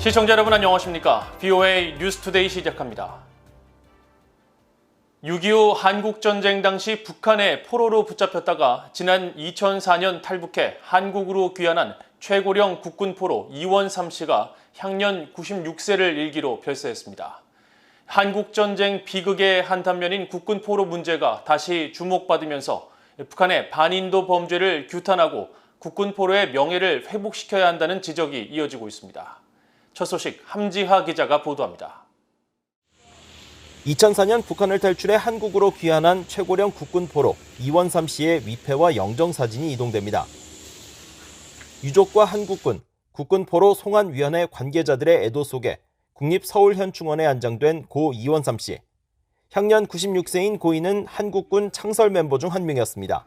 시청자 여러분 안녕하십니까? BOA 뉴스투데이 시작합니다. 6.25 한국전쟁 당시 북한의 포로로 붙잡혔다가 지난 2004년 탈북해 한국으로 귀환한 최고령 국군포로 이원삼 씨가 향년 96세를 일기로 별세했습니다. 한국전쟁 비극의 한 단면인 국군포로 문제가 다시 주목받으면서 북한의 반인도 범죄를 규탄하고 국군포로의 명예를 회복시켜야 한다는 지적이 이어지고 있습니다. 첫 소식 함지하 기자가 보도합니다. 2004년 북한을 탈출해 한국으로 귀환한 최고령 국군포로 이원삼 씨의 위패와 영정사진이 이동됩니다. 유족과 한국군, 국군포로 송환위원회 관계자들의 애도 속에 국립서울현충원에 안장된 고 이원삼 씨. 향년 96세인 고인은 한국군 창설 멤버 중 한 명이었습니다.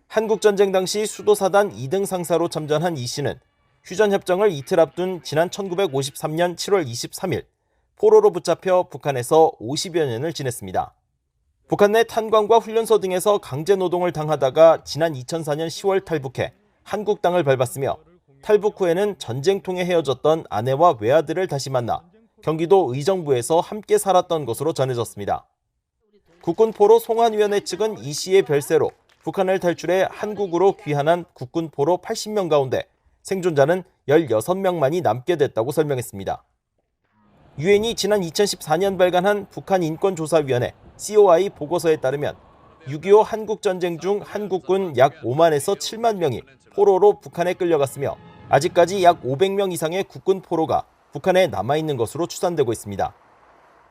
한국전쟁 당시 수도사단 2등 상사로 참전한 이 씨는 휴전협정을 이틀 앞둔 지난 1953년 7월 23일 포로로 붙잡혀 북한에서 50여 년을 지냈습니다. 북한 내 탄광과 훈련소 등에서 강제노동을 당하다가 지난 2004년 10월 탈북해 한국 땅을 밟았으며 탈북 후에는 전쟁통에 헤어졌던 아내와 외아들을 다시 만나 경기도 의정부에서 함께 살았던 것으로 전해졌습니다. 국군포로 송환위원회 측은 이 씨의 별세로 북한을 탈출해 한국으로 귀환한 국군포로 80명 가운데 생존자는 16명만이 남게 됐다고 설명했습니다. 유엔이 지난 2014년 발간한 북한인권조사위원회 COI 보고서에 따르면 6.25 한국전쟁 중 한국군 약 5만에서 7만 명이 포로로 북한에 끌려갔으며 아직까지 약 500명 이상의 국군 포로가 북한에 남아있는 것으로 추산되고 있습니다.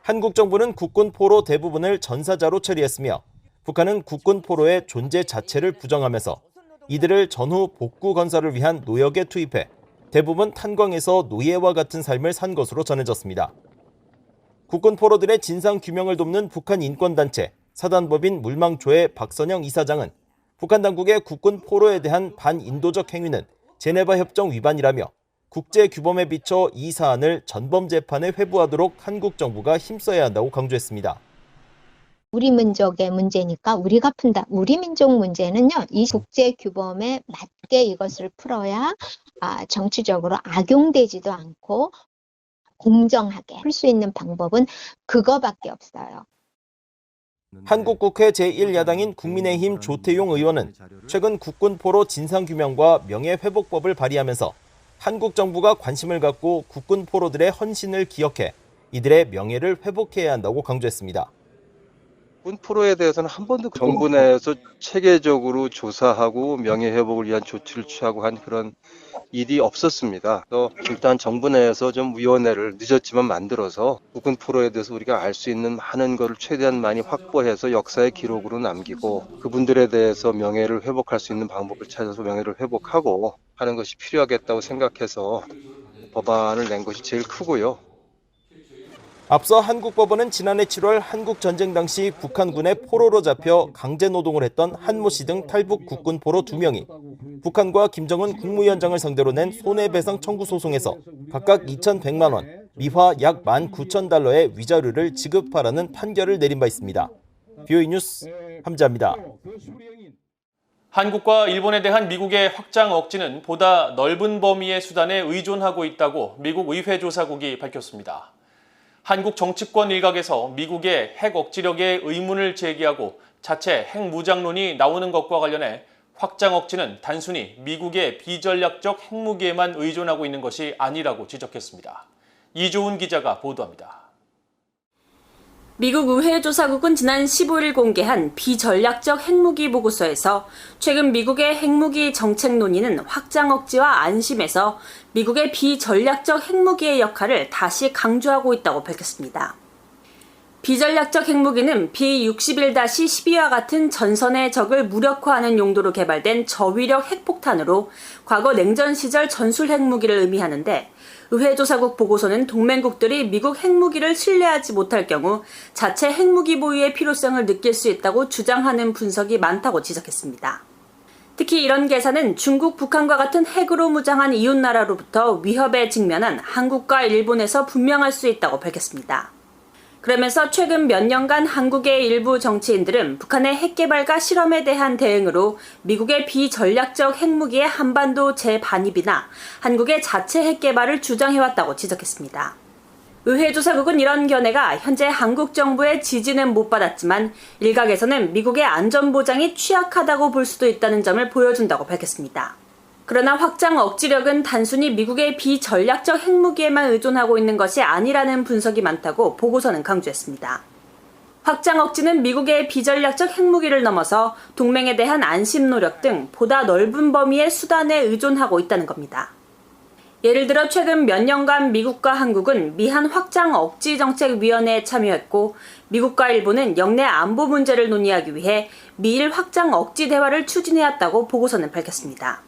한국 정부는 국군 포로 대부분을 전사자로 처리했으며 북한은 국군 포로의 존재 자체를 부정하면서 이들을 전후 복구 건설을 위한 노역에 투입해 대부분 탄광에서 노예와 같은 삶을 산 것으로 전해졌습니다. 국군 포로들의 진상 규명을 돕는 북한 인권단체 사단법인 물망초의 박선영 이사장은 북한 당국의 국군 포로에 대한 반인도적 행위는 제네바 협정 위반이라며 국제 규범에 비춰 이 사안을 전범 재판에 회부하도록 한국 정부가 힘써야 한다고 강조했습니다. 우리 민족의 문제니까 우리가 푼다. 우리 민족 문제는요. 이 국제 규범에 맞게 이것을 풀어야 정치적으로 악용되지도 않고 공정하게 풀 수 있는 방법은 그거밖에 없어요. 한국 국회 제1야당인 국민의힘 조태용 의원은 최근 국군포로 진상규명과 명예회복법을 발의하면서 한국 정부가 관심을 갖고 국군포로들의 헌신을 기억해 이들의 명예를 회복해야 한다고 강조했습니다. 군포로에 대해서는 한 번도 정부 내에서 체계적으로 조사하고 명예회복을 위한 조치를 취하고 한 그런 일이 없었습니다. 또 일단 정부 내에서 좀 위원회를 늦었지만 만들어서 군포로에 대해서 우리가 알 수 있는 많은 것을 최대한 많이 확보해서 역사의 기록으로 남기고 그분들에 대해서 명예를 회복할 수 있는 방법을 찾아서 명예를 회복하고 하는 것이 필요하겠다고 생각해서 법안을 낸 것이 제일 크고요. 앞서 한국법원은 지난해 7월 한국전쟁 당시 북한군의 포로로 잡혀 강제노동을 했던 한모 씨 등 탈북 국군 포로 2명이 북한과 김정은 국무위원장을 상대로 낸 손해배상 청구 소송에서 각각 2,100만 원, 미화 약 19,000달러의 위자료를 지급하라는 판결을 내린 바 있습니다. BOA 뉴스 함지하입니다. 한국과 일본에 대한 미국의 확장 억지는 보다 넓은 범위의 수단에 의존하고 있다고 미국 의회조사국이 밝혔습니다. 한국 정치권 일각에서 미국의 핵 억지력에 의문을 제기하고 자체 핵무장론이 나오는 것과 관련해 확장 억지는 단순히 미국의 비전략적 핵무기에만 의존하고 있는 것이 아니라고 지적했습니다. 이조은 기자가 보도합니다. 미국 의회조사국은 지난 15일 공개한 비전략적 핵무기 보고서에서 최근 미국의 핵무기 정책 논의는 확장 억지와 안심에서 미국의 비전략적 핵무기의 역할을 다시 강조하고 있다고 밝혔습니다. 비전략적 핵무기는 B-61-12와 같은 전선의 적을 무력화하는 용도로 개발된 저위력 핵폭탄으로 과거 냉전 시절 전술 핵무기를 의미하는데 의회조사국 보고서는 동맹국들이 미국 핵무기를 신뢰하지 못할 경우 자체 핵무기 보유의 필요성을 느낄 수 있다고 주장하는 분석이 많다고 지적했습니다. 특히 이런 계산은 중국, 북한과 같은 핵으로 무장한 이웃나라로부터 위협에 직면한 한국과 일본에서 분명할 수 있다고 밝혔습니다. 그러면서 최근 몇 년간 한국의 일부 정치인들은 북한의 핵개발과 실험에 대한 대응으로 미국의 비전략적 핵무기의 한반도 재반입이나 한국의 자체 핵개발을 주장해왔다고 지적했습니다. 의회 조사국은 이런 견해가 현재 한국 정부의 지지는 못 받았지만 일각에서는 미국의 안전보장이 취약하다고 볼 수도 있다는 점을 보여준다고 밝혔습니다. 그러나 확장 억지력은 단순히 미국의 비전략적 핵무기에만 의존하고 있는 것이 아니라는 분석이 많다고 보고서는 강조했습니다. 확장 억지는 미국의 비전략적 핵무기를 넘어서 동맹에 대한 안심 노력 등 보다 넓은 범위의 수단에 의존하고 있다는 겁니다. 예를 들어 최근 몇 년간 미국과 한국은 미한 확장 억지 정책위원회에 참여했고 미국과 일본은 영내 안보 문제를 논의하기 위해 미일 확장 억지 대화를 추진해왔다고 보고서는 밝혔습니다.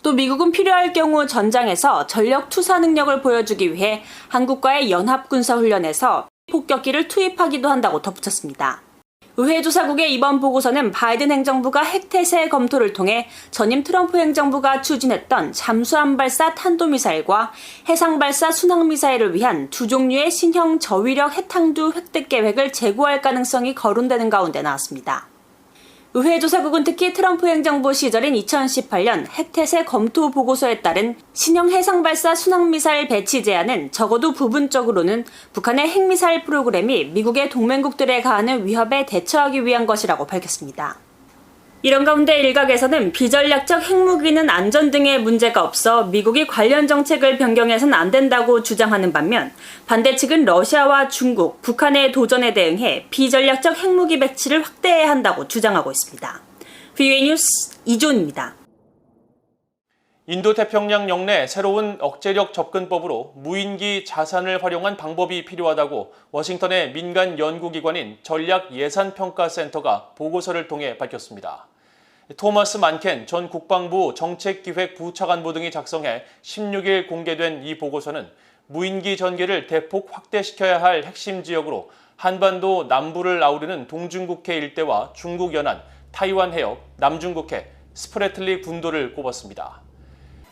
또 미국은 필요할 경우 전장에서 전력 투사 능력을 보여주기 위해 한국과의 연합군사훈련에서 폭격기를 투입하기도 한다고 덧붙였습니다. 의회 조사국의 이번 보고서는 바이든 행정부가 핵태세 검토를 통해 전임 트럼프 행정부가 추진했던 잠수함 발사 탄도미사일과 해상 발사 순항미사일을 위한 두 종류의 신형 저위력 핵탄두 획득 계획을 제고할 가능성이 거론되는 가운데 나왔습니다. 의회 조사국은 특히 트럼프 행정부 시절인 2018년 핵태세 검토 보고서에 따른 신형 해상 발사 순항미사일 배치 제한은 적어도 부분적으로는 북한의 핵미사일 프로그램이 미국의 동맹국들에 가하는 위협에 대처하기 위한 것이라고 밝혔습니다. 이런 가운데 일각에서는 비전략적 핵무기는 안전 등의 문제가 없어 미국이 관련 정책을 변경해서는 안 된다고 주장하는 반면 반대 측은 러시아와 중국, 북한의 도전에 대응해 비전략적 핵무기 배치를 확대해야 한다고 주장하고 있습니다. VOA 뉴스 이존입니다. 인도태평양 영내 새로운 억제력 접근법으로 무인기 자산을 활용한 방법이 필요하다고 워싱턴의 민간 연구기관인 전략예산평가센터가 보고서를 통해 밝혔습니다. 토마스 만켄 전 국방부 정책기획부차관보 등이 작성해 16일 공개된 이 보고서는 무인기 전개를 대폭 확대시켜야 할 핵심 지역으로 한반도 남부를 아우르는 동중국해 일대와 중국 연안, 타이완 해역, 남중국해, 스프래틀리 군도를 꼽았습니다.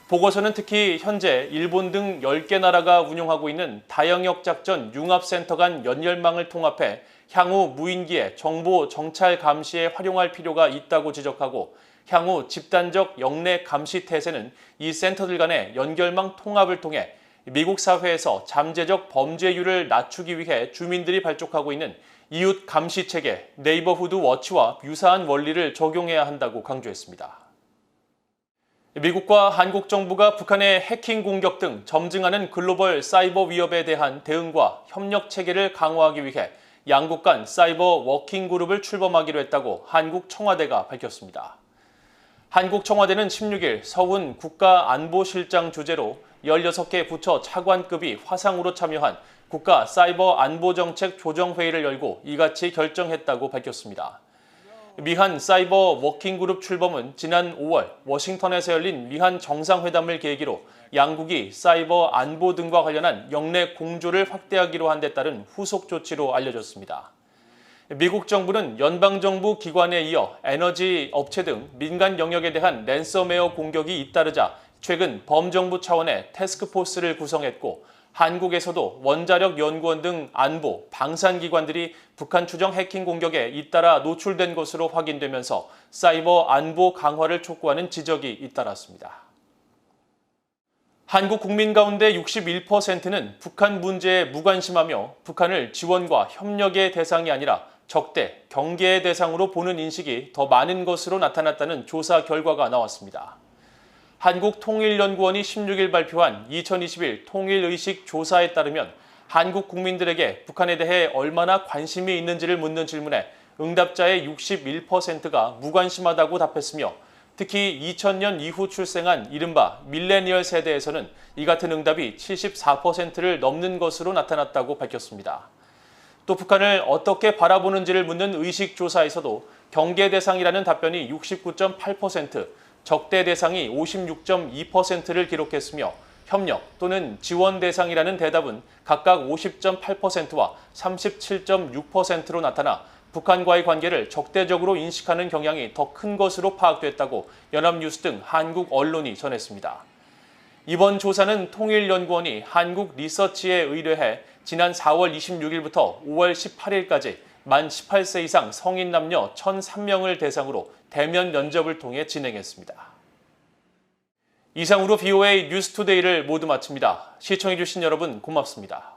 보고서는 특히 현재 일본 등 10개 나라가 운영하고 있는 다영역 작전 융합센터 간 연결망을 통합해 향후 무인기의 정보 정찰 감시에 활용할 필요가 있다고 지적하고 향후 집단적 영내 감시 태세는 이 센터들 간의 연결망 통합을 통해 미국 사회에서 잠재적 범죄율을 낮추기 위해 주민들이 발족하고 있는 이웃 감시 체계 네이버후드 워치와 유사한 원리를 적용해야 한다고 강조했습니다. 미국과 한국 정부가 북한의 해킹 공격 등 점증하는 글로벌 사이버 위협에 대한 대응과 협력 체계를 강화하기 위해 양국 간 사이버 워킹 그룹을 출범하기로 했다고 한국 청와대가 밝혔습니다. 한국 청와대는 16일 서훈 국가안보실장 주재로 16개 부처 차관급이 화상으로 참여한 국가 사이버 안보정책 조정회의를 열고 이같이 결정했다고 밝혔습니다. 미한 사이버 워킹그룹 출범은 지난 5월 워싱턴에서 열린 미한 정상회담을 계기로 양국이 사이버 안보 등과 관련한 영내 공조를 확대하기로 한 데 따른 후속 조치로 알려졌습니다. 미국 정부는 연방정부 기관에 이어 에너지 업체 등 민간 영역에 대한 랜섬웨어 공격이 잇따르자 최근 범정부 차원의 태스크포스를 구성했고 한국에서도 원자력 연구원 등 안보, 방산기관들이 북한 추정 해킹 공격에 잇따라 노출된 것으로 확인되면서 사이버 안보 강화를 촉구하는 지적이 잇따랐습니다. 한국 국민 가운데 61%는 북한 문제에 무관심하며 북한을 지원과 협력의 대상이 아니라 적대, 경계의 대상으로 보는 인식이 더 많은 것으로 나타났다는 조사 결과가 나왔습니다. 한국통일연구원이 16일 발표한 2021 통일의식 조사에 따르면 한국 국민들에게 북한에 대해 얼마나 관심이 있는지를 묻는 질문에 응답자의 61%가 무관심하다고 답했으며 특히 2000년 이후 출생한 이른바 밀레니얼 세대에서는 이 같은 응답이 74%를 넘는 것으로 나타났다고 밝혔습니다. 또 북한을 어떻게 바라보는지를 묻는 의식조사에서도 경계 대상이라는 답변이 69.8%, 적대 대상이 56.2%를 기록했으며 협력 또는 지원 대상이라는 대답은 각각 50.8%와 37.6%로 나타나 북한과의 관계를 적대적으로 인식하는 경향이 더 큰 것으로 파악됐다고 연합뉴스 등 한국 언론이 전했습니다. 이번 조사는 통일연구원이 한국리서치에 의뢰해 지난 4월 26일부터 5월 18일까지 만 18세 이상 성인 남녀 1,003명을 대상으로 대면 면접을 통해 진행했습니다. 이상으로 BOA 뉴스투데이를 모두 마칩니다. 시청해주신 여러분 고맙습니다.